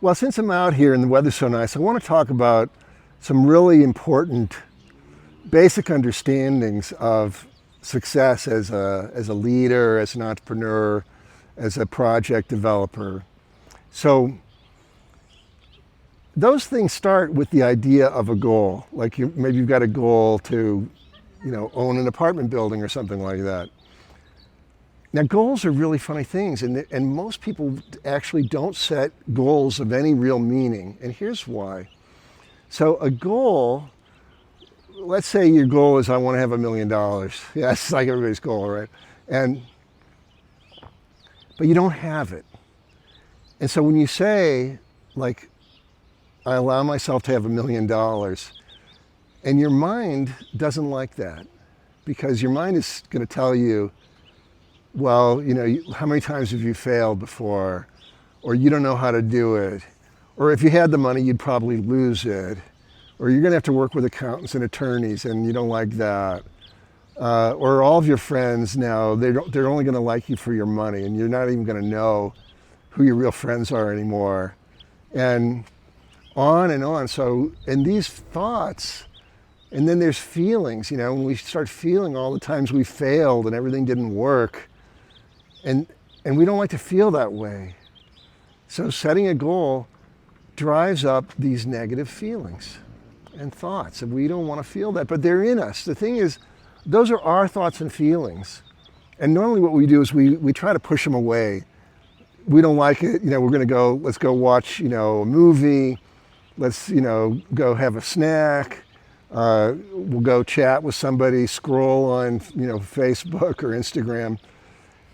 Well, since I'm out here and the weather's so nice, I want to talk about some really important basic understandings of success as a leader, as an entrepreneur, as a project developer. So those things start with the idea of a goal. Like maybe you've got a goal to, own an apartment building or something like that. Now, goals are really funny things, and most people actually don't set goals of any real meaning, and here's why. So a goal, let's say your goal is I want to have $1 million. Yeah, it's like everybody's goal, right? But you don't have it. And so when you say, like, I allow myself to have $1 million, and your mind doesn't like that, because your mind is going to tell you, well, how many times have you failed before? Or you don't know how to do it. Or if you had the money, you'd probably lose it. Or you're gonna have to work with accountants and attorneys and you don't like that. Or all of your friends now, they're only gonna like you for your money and you're not even gonna know who your real friends are anymore. And on and on. So, and these thoughts, and then there's feelings, when we start feeling all the times we failed and everything didn't work, and we don't like to feel that way. So setting a goal drives up these negative feelings and thoughts, and we don't want to feel that, but they're in us. The thing is, those are our thoughts and feelings. And normally what we do is we try to push them away. We don't like it, we're gonna go, let's go watch, a movie, let's, go have a snack, we'll go chat with somebody, scroll on, Facebook or Instagram.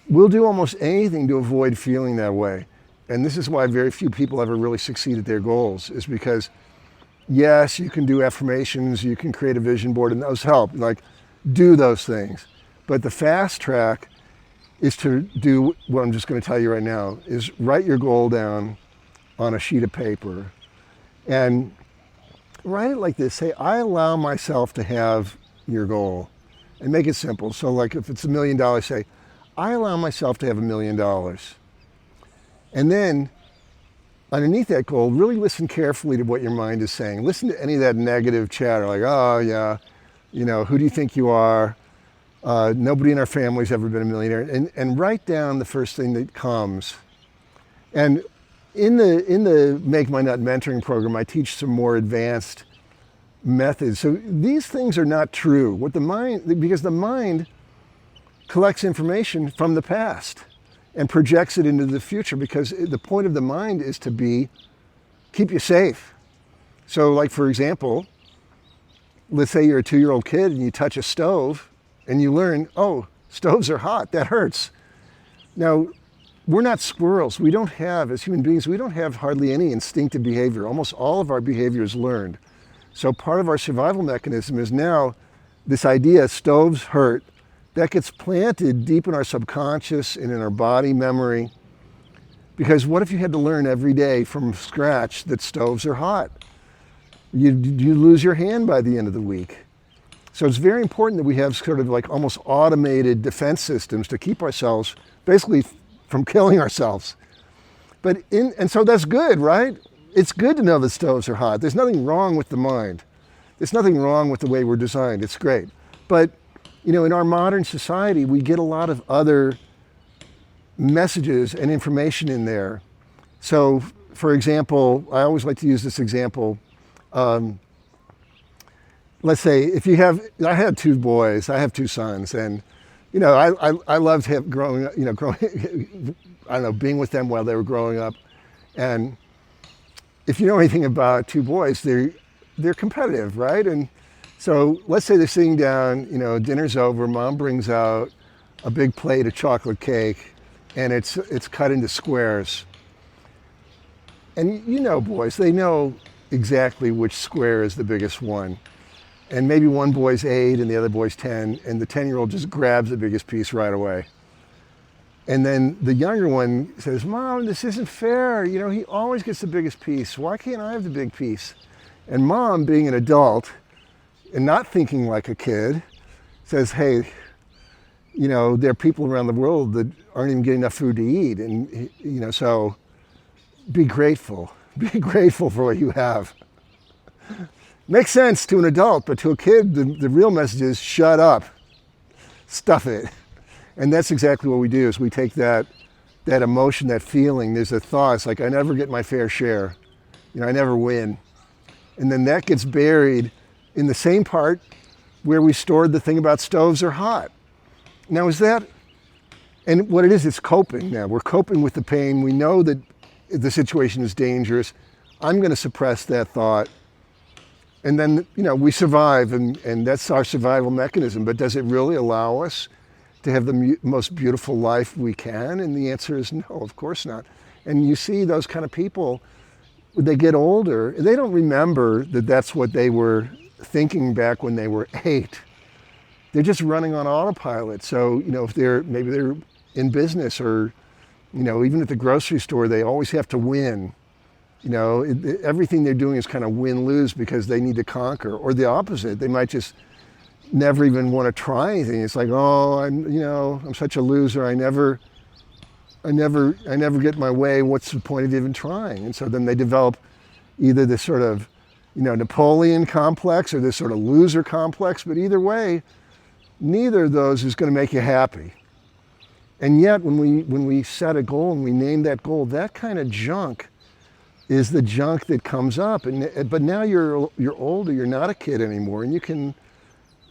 We'll do almost anything to avoid feeling that way. And this is why very few people ever really succeed at their goals, is because, yes, you can do affirmations, you can create a vision board, and those help, like do those things. But the fast track is to do what I'm just gonna tell you right now, is write your goal down on a sheet of paper and write it like this. Say, I allow myself to have your goal, and make it simple. So like if it's $1 million, say, I allow myself to have $1 million. And then underneath that goal, really listen carefully to what your mind is saying. Listen to any of that negative chatter, like, oh yeah, who do you think you are? Nobody in our family's ever been a millionaire. And write down the first thing that comes. And in the Make My Nut mentoring program, I teach some more advanced methods. So these things are not true. Because the mind collects information from the past and projects it into the future, because the point of the mind is to keep you safe. So like, for example, let's say you're a 2-year-old kid and you touch a stove and you learn, oh, stoves are hot, that hurts. Now, we're not squirrels. We don't have, as human beings, we don't have hardly any instinctive behavior. Almost all of our behavior is learned. So part of our survival mechanism is now this idea, stoves hurt, that gets planted deep in our subconscious and in our body memory. Because what if you had to learn every day from scratch that stoves are hot? You lose your hand by the end of the week. So it's very important that we have sort of like almost automated defense systems to keep ourselves basically from killing ourselves. And so that's good, right? It's good to know that stoves are hot. There's nothing wrong with the mind. There's nothing wrong with the way we're designed. It's great. But in our modern society, we get a lot of other messages and information in there. So, for example, I always like to use this example. Let's say I had 2 boys, I have 2 sons, and I loved growing up, being with them while they were growing up. And if you know anything about 2 boys, they're competitive, right? And so let's say they're sitting down, dinner's over, mom brings out a big plate of chocolate cake and it's cut into squares. And boys, they know exactly which square is the biggest one. And maybe one boy's 8 and the other boy's 10, and the 10-year-old just grabs the biggest piece right away. And then the younger one says, Mom, this isn't fair. He always gets the biggest piece. Why can't I have the big piece? And Mom, being an adult, and not thinking like a kid, says, hey, there are people around the world that aren't even getting enough food to eat. And, so be grateful. Be grateful for what you have. Makes sense to an adult, but to a kid, the real message is shut up, stuff it. And that's exactly what we do, is we take that emotion, that feeling, there's a thought, it's like, I never get my fair share. I never win. And then that gets buried in the same part where we stored the thing about stoves are hot. Now is that, and what it is, it's coping now. We're coping with the pain. We know that the situation is dangerous. I'm going to suppress that thought. And then, we survive, and that's our survival mechanism. But does it really allow us to have the most beautiful life we can? And the answer is no, of course not. And you see those kind of people, when they get older, they don't remember that that's what they were thinking back when they were 8. They're just running on autopilot. So, if maybe they're in business, or, even at the grocery store, they always have to win. Everything they're doing is kind of win-lose because they need to conquer. Or the opposite, they might just never even want to try anything. It's like, oh, I'm such a loser. I never get my way. What's the point of even trying? And so then they develop either this sort of, Napoleon complex, or this sort of loser complex. But either way, neither of those is going to make you happy. And yet, when we set a goal and we name that goal, that kind of junk is the junk that comes up. But now you're older, you're not a kid anymore, and you can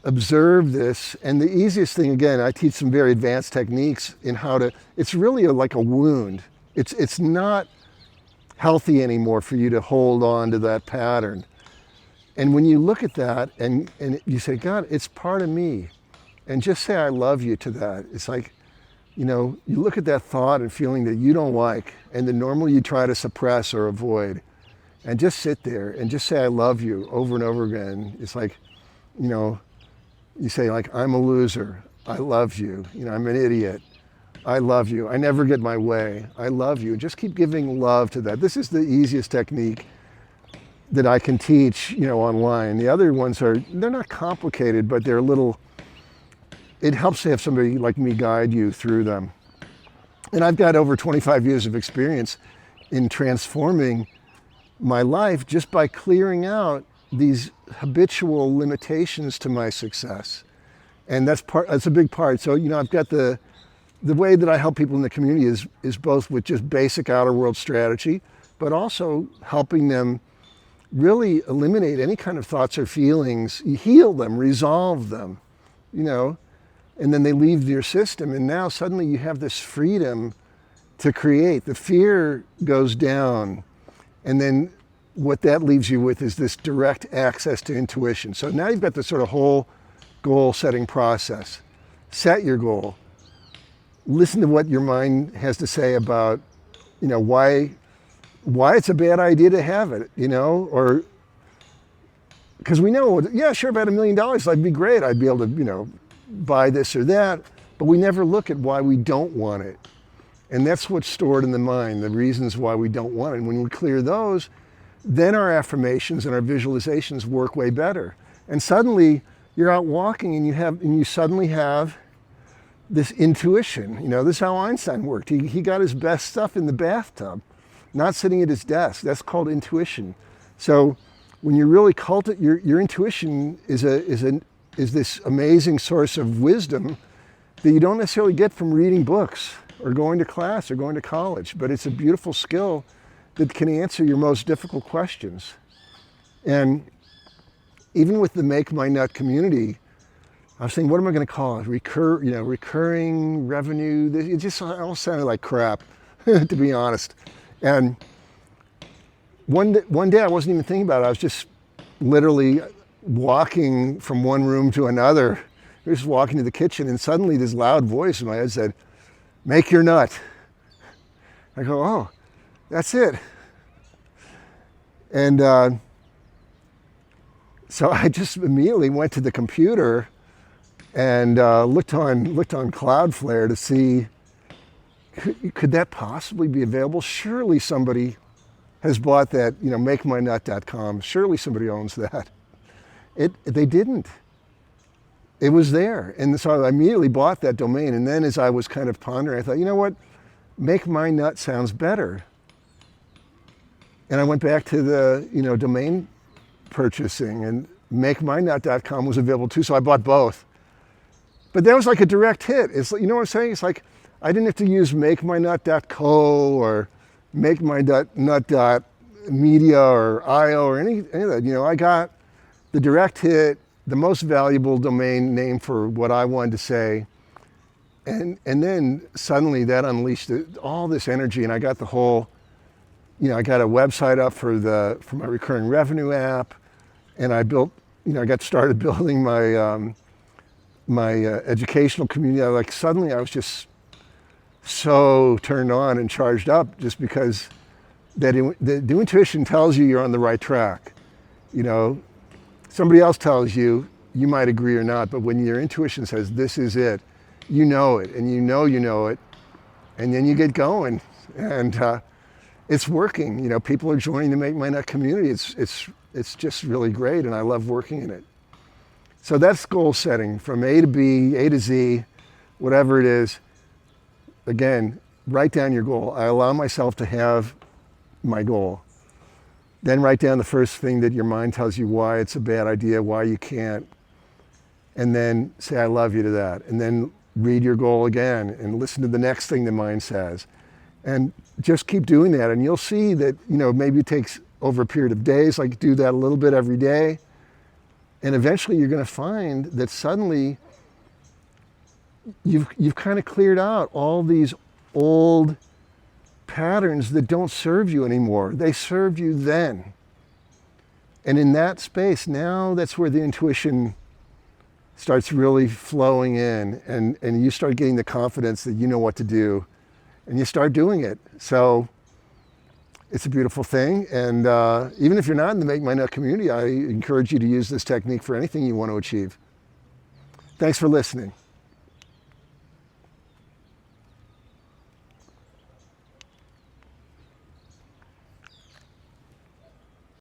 observe this. And the easiest thing, again, I teach some very advanced techniques in how to, it's really like a wound. It's not healthy anymore for you to hold on to that pattern. And when you look at that and you say, God, it's part of me, and just say I love you to that. It's like, you look at that thought and feeling that you don't like, and that normally you try to suppress or avoid, and just sit there and just say I love you over and over again. It's like, you say, like, I'm a loser, I love you. I'm an idiot, I love you. I never get my way, I love you. Just keep giving love to that. This is the easiest technique that I can teach, online. The other ones they're not complicated, but they're a little, it helps to have somebody like me guide you through them. And I've got over 25 years of experience in transforming my life just by clearing out these habitual limitations to my success. And that's a big part. So, I've got the way that I help people in the community is both with just basic outer world strategy, but also helping them really eliminate any kind of thoughts or feelings, heal them, resolve them, and then they leave your system, and now suddenly you have this freedom to create. The fear goes down, and then what that leaves you with is this direct access to intuition. So now you've got this sort of whole goal setting process. Set your goal. Listen to what your mind has to say about, why it's a bad idea to have it, or because we know, yeah, sure, about $1 million, that'd be great. I'd be able to, buy this or that, but we never look at why we don't want it. And that's what's stored in the mind, the reasons why we don't want it. And when we clear those, then our affirmations and our visualizations work way better. And suddenly you're out walking and you suddenly have this intuition. This is how Einstein worked. He got his best stuff in the bathtub, not sitting at his desk. That's called intuition. So when you really cultivate your intuition is this amazing source of wisdom that you don't necessarily get from reading books or going to class or going to college, but it's a beautiful skill that can answer your most difficult questions. And even with the Make My Nut community, I was saying, what am I going to call it? Recurring revenue. It just all sounded like crap, to be honest. And one day I wasn't even thinking about it. I was just literally walking from one room to another. I was just walking to the kitchen, and suddenly this loud voice in my head said, "Make your nut." I go, oh, that's it. And so I just immediately went to the computer and looked on Cloudflare to see, could that possibly be available? Surely somebody has bought that, makemynut.com. Surely somebody owns that. They didn't. It was there. And so I immediately bought that domain. And then as I was kind of pondering, I thought, you know what? Make My Nut sounds better. And I went back to the, domain purchasing, and makemynut.com was available too, so I bought both. But that was like a direct hit. It's, you know what I'm saying? It's like I didn't have to use makemynut.co or makemynut.media or io or any of that. I got the direct hit, the most valuable domain name for what I wanted to say. And then suddenly that unleashed all this energy, and I got the whole, I got a website up for my recurring revenue app, and I built, I got started building my educational community. Suddenly I was just so turned on and charged up, just because the intuition tells you you're on the right track. Somebody else tells you, you might agree or not, but when your intuition says this is it, you know it, and you know it, and then you get going, and it's working. People are joining the Make My Nut community. It's just really great, and I love working in it. So that's goal setting, from A to B, A to Z, whatever it is. Again, write down your goal. I allow myself to have my goal. Then write down the first thing that your mind tells you why it's a bad idea, why you can't, and then say I love you to that. And then read your goal again and listen to the next thing the mind says. And just keep doing that, and you'll see that, maybe it takes over a period of days, like do that a little bit every day. And eventually you're going to find that suddenly you've kind of cleared out all these old patterns that don't serve you anymore. They served you then. And in that space, now that's where the intuition starts really flowing in, and you start getting the confidence that you know what to do, and you start doing it. So it's a beautiful thing. And even if you're not in the Make My Nut community, I encourage you to use this technique for anything you want to achieve. Thanks for listening.